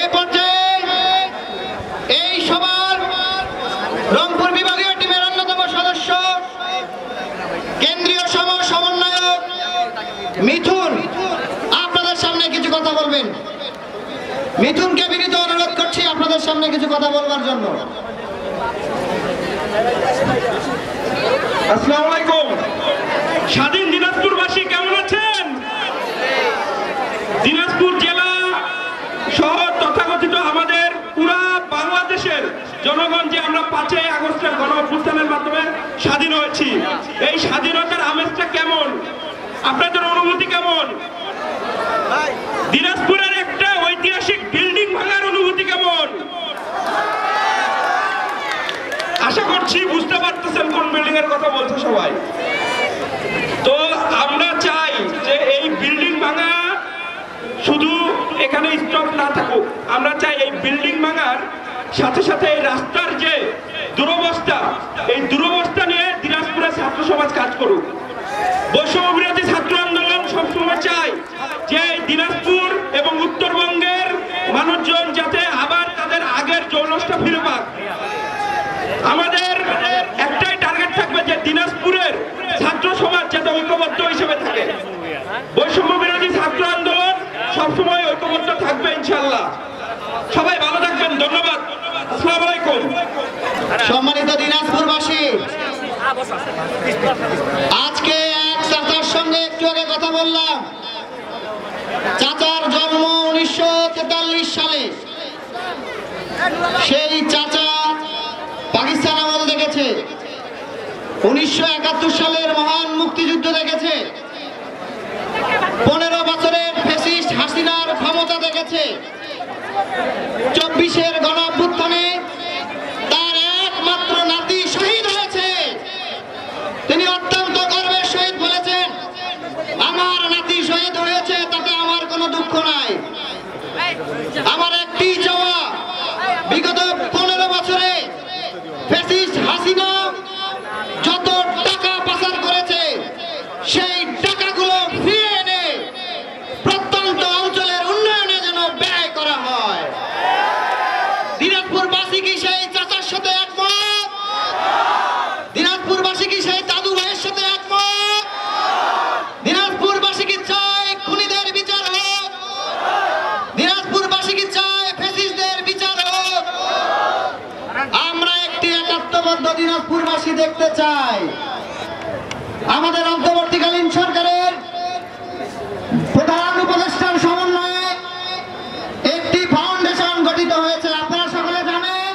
এ পর্যায়ে এই সভার রংপুর বিভাগীয় টিমের অন্যতম সদস্য কেন্দ্রীয় সমন্বয়ক মিথুন আপনাদের সামনে কিছু কথা বলবেন। মিথুনকে বিনীত অনুরোধ করছি আপনাদের সামনে কিছু কথা বলবার জন্য। আসসালামু আলাইকুম। স্বাধীন দিনাজপুরবাসী কেমন আছেন? দিনাজপুর জেলা সহ তথাকথিত আমাদের পুরা বাংলাদেশের জনগণ যে আমরা 5ই আগস্টের গণ অভ্যুত্থানের মাধ্যমে স্বাধীন হয়েছি, এই স্বাধীনতার আমেজটা কেমন, আপনাদের অনুভূতি কেমন? দিনাজপুরের একটা ঐতিহাসিক বিল্ডিং ভাঙার অনুভূতি কেমন? আশা করছি বুঝতে পারতেছেন কোন বিল্ডিং এর কথা বলছে সবাই। তো আমরা চাই যে এই বিল্ডিং ভাঙা শুধু এখানে স্টপ না থাকুক, আমরা চাই এই বিল্ডিং ভাঙার সাথে সাথে এই রাস্তার যে দুরবস্থা, এই দুরবস্থা নিয়ে দিনাজপুরের ছাত্র সমাজ কাজ করুক। বৈষম্য বিরোধী ছাত্র আন্দোলন সবসময় চাই যে দিনাজপুর এবং উত্তরবঙ্গের মানুষজন যাতে আবার তাদের আগের জৌলসটা ফিরে পাক। আমাদের একটাই টার্গেট থাকবে যে দিনাজপুরের ছাত্র সমাজ যাতে ঐক্যবদ্ধ হিসেবে থাকে। বৈষম্য বিরোধী ছাত্র আন্দোলন সবসময় ঐক্যবদ্ধ থাকবে ইনশাআল্লাহ। সবাই ভালো থাকবেন, ধন্যবাদ। আসসালামু আলাইকুম। সম্মানিত দিনাজপুরবাসী, আজকে এক চাচার সঙ্গে একটু আগে কথা বললাম। চাচার জন্ম 1943 সালে। সেই চাচা পাকিস্তান আমল দেখেছে, 1971 সালের মহান মুক্তিযুদ্ধ দেখেছে, 15 বছরের ফ্যাসিস্ট হাসিনার ক্ষমতা দেখেছে, 24-এর গণ অভ্যুত্থানে তার একমাত্র নাতি শহীদ হয়েছে। তিনি অত্যন্ত গর্বের সহিত বলেছেন, আমার নাতি শহীদ হয়েছে, তাতে আমার কোনো দুঃখ নাই। আমার একটি চাওয়া, বিগত 15 বছরে ফ্যাসিস্ট হাসিনা যত টাকা পাচার করেছে সেই টাকাগুলো ফিরিয়ে এনে প্রত্যন্ত অঞ্চলের উন্নয়নে যেন ব্যয় করা হয়। দিনাজপুরবাসী কি সেই চাচার সাথে একমত? দিনাজপুরবাসী কি সেই দাদু ভাইয়ের সাথে একমত? দিনাজপুরবাসী কি চায় খুনিদের বিচার হোক? দিনাজপুরবাসী কি চায় ফ্যাসিস্টদের বিচার হোক? আমরা একটি একাত্মবদ্ধ দিনাজপুরবাসী দেখতে চাই। আমাদের অন্তর্বর্তীকালীন সরকারের প্রধান উপদেষ্টার সমন্বয়ে একটি ফাউন্ডেশন গঠিত হয়েছে। আপনারা সকলে জানেন?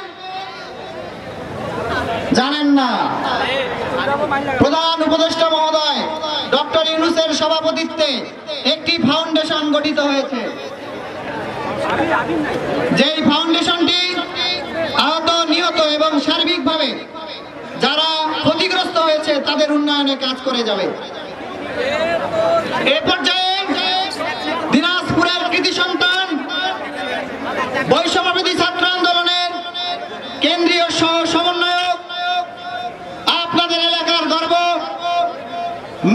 জানেন না? প্রধান উপদেষ্টা মহোদয় ডক্টর ইউনূসের সভাপতিত্বে একটি ফাউন্ডেশন গঠিত হয়েছে। যেই ফাউন্ডেশনটি আহত, নিহত এবং সার্বিকভাবে যারা ক্ষতিগ্রস্ত হয়েছে তাদের উন্নয়নে কাজ করে যাবে। এ পর্যায়ে দিনাজপুরের কৃতি সন্তান বৈষম্যবিরোধী ছাত্র আন্দোলনের কেন্দ্রীয় সমন্বয়ক, আপনাদের এলাকার গর্ব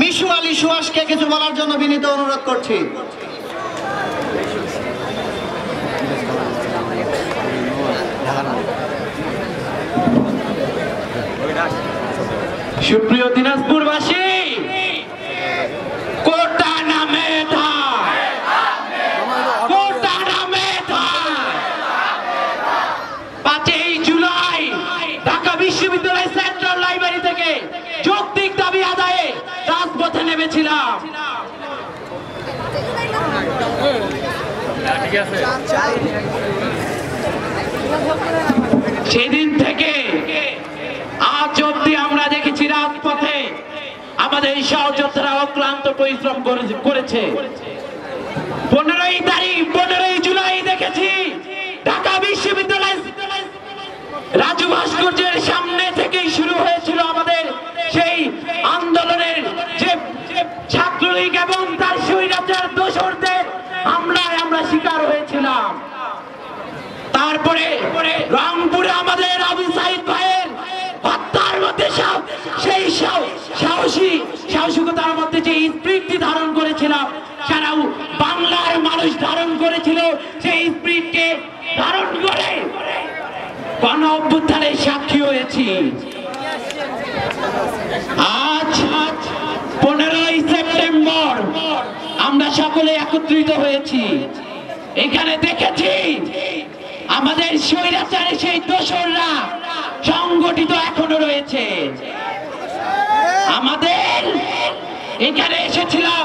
মিশু আলী সুহাসকে কিছু বলার জন্য বিনীত অনুরোধ করছি। সুপ্রিয় দিনাজপুরবাসী, কোটা নামে ধায়, কোটা নামে ধায়। 5ই জুলাই ঢাকা বিশ্ববিদ্যালয় সেন্ট্রাল লাইব্রেরি থেকে যৌক্তিক দাবি আদায়ে রাজপথে নেমেছিলাম। সেদিন থেকে আজ অব্দি আমরা দেখেছি রাজপথে আমাদের সহযোদ্ধারা অক্লান্ত পরিশ্রম করেছে। 15ই জুলাই দেখেছি ঢাকা বিশ্ববিদ্যালয় রাজু ভাস্কর্যের সামনে থেকেই শুরু হয়েছিল আমাদের সেই আন্দোলনের যে ছাত্রলীগ এবং তার স্বৈরাচার দোসরদের হামলায় আমরা শিকার হয়েছিলাম। তারপরে রংপুরে আমাদের আবু সাইদ ভাইয়ের হত্যার মধ্যে সেই সাহসিকতার মধ্যে যে স্পিরিটটি ধারণ করেছিলাম, সারা বাংলার মানুষ মানুষ ধারণ করেছিল, সেই স্পিরিটকে ধারণ করে গণ অভ্যুত্থানের সাক্ষী হয়েছি। আজ 15ই সেপ্টেম্বর আমরা সকলে একত্রিত হয়েছি। এখানে দেখেছি আমাদের স্বৈরাচারের সেই দোসররা সংগঠিত এখনো রয়েছে। আমাদের এখানে এসেছিলাম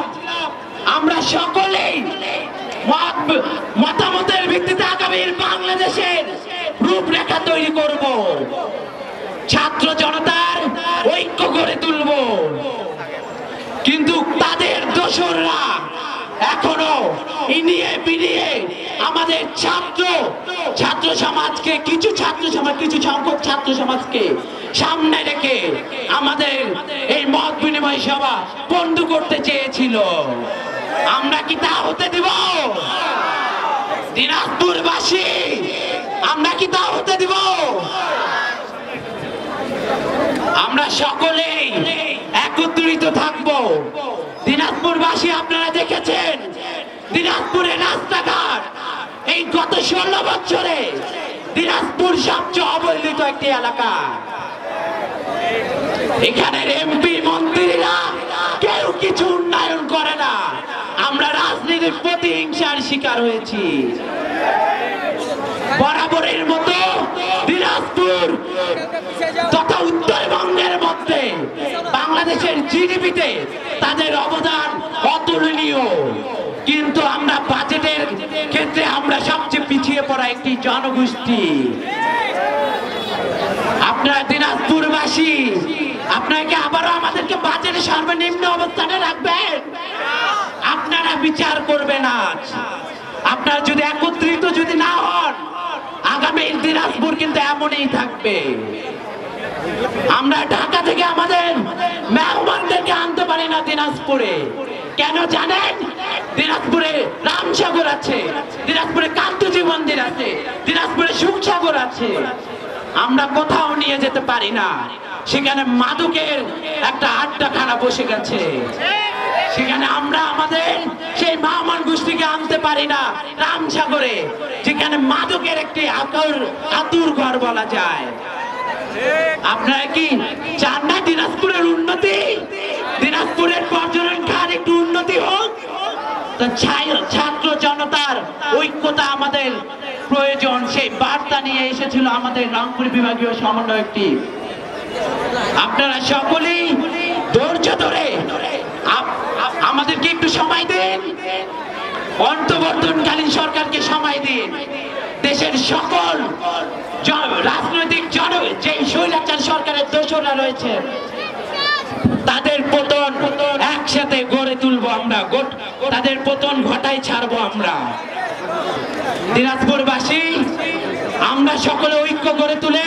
আমরা সকলেই মতামতের ভিত্তিতে আগামীর বাংলাদেশের রূপরেখা তৈরি করব, ছাত্র জনতার ঐক্য গড়ে তুলব। কিন্তু তাদের দোসররা এখনো ইনিয়ে বিনিয়ে আমাদের ছাত্র সমাজকে, কিছু সংখ্যক ছাত্র সমাজকে সামনে রেখে আমাদের এই মত বিনিময় সভা বন্ধ করতে চেয়েছিল। আমরা কি তা হতে দিব? দিনাজপুরবাসী আমরা কি তা হতে দিব? আমরা সকলেই একত্রিত থাকব। দিনাজপুরবাসী আপনারা দেখেছেন দিনাজপুরের রাস্তাঘাট, এই গত 16 বছরে দিনাজপুর সবচেয়ে অবহেলিত একটি এলাকা। এখানের এমপি মন্ত্রীরা কেউ কিছু উন্নয়ন করে না। আমরা রাজনীতির প্রতিহিংসার শিকার হয়েছি। বরাবরের মতো দিনাজপুর তথা উত্তরবঙ্গের মধ্যে বাংলাদেশের জিডিপিতে তাদের অবদান অতুলনীয়, কিন্তু আমরা বাজেটের ক্ষেত্রে আমরা সবচেয়ে পিছিয়ে পড়া একটি জনগোষ্ঠী। আপনারা দিনাজপুরবাসী আপনাকে আবারও আমাদেরকে বাজেটের সর্বনিম্ন অবস্থানে রাখবেন? আপনারা বিচার করবেন আজ। আপনারা যদি একত্রিত যদি না হন, আগামী দিনাজপুর কিন্তু এমনই থাকবে। আমরা ঢাকা থেকে আমাদের মেহমানদেরকে আনতে পারি না দিনাজপুরে। কেন জানেন? দিনাজপুরে রামসাগর আছে, দিনাজপুরে কান্তজি মন্দির আছে, দিনাজপুরে সুখসাগর আছে। আমরা কোথাও নিয়ে যেতে পারি না। সেখানে মাদকের একটা আড্ডাখানা বসে গেছে। সেখানে আমরা আমাদের সেই মেহমান গোষ্ঠীকে আনতে পারি না রামসাগরে, যেখানে মাদকের একটি আতুর ঘর বলা যায়। আপনারা কি চান না দিনাজপুরের উন্নতি? দিনাজপুরের পর্যটন খাত একটু উন্নতি হোক? তো ছাত্র জনতার ঐক্যতা আমাদের প্রয়োজন। সেই বার্তা নিয়ে এসেছিল আমাদের রংপুর বিভাগীয় সমন্বয়ক টিম। আপনারা সকলেই ধৈর্য ধরে আমাদেরকে একটু সময় দিন, অন্তর্বর্তীকালীন সরকারকে সময় দিন। দেশের সকল রাজনৈতিক যে স্বৈরাচার সরকারের দোসররা রয়েছে তাদের পতন একসাথে গড়ে তুলবো আমরা, তাদের পতন ঘটাই ছাড়বো আমরা। দিনাজপুরবাসী আমরা সকলে ঐক্য গড়ে তুলে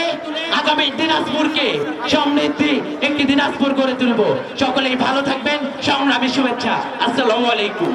আগামী দিনাজপুরকে সমৃদ্ধি একটি দিনাজপুর গড়ে তুলবো। সকলেই ভালো থাকবেন। সংগ্রামী শুভেচ্ছা। আসসালামু আলাইকুম।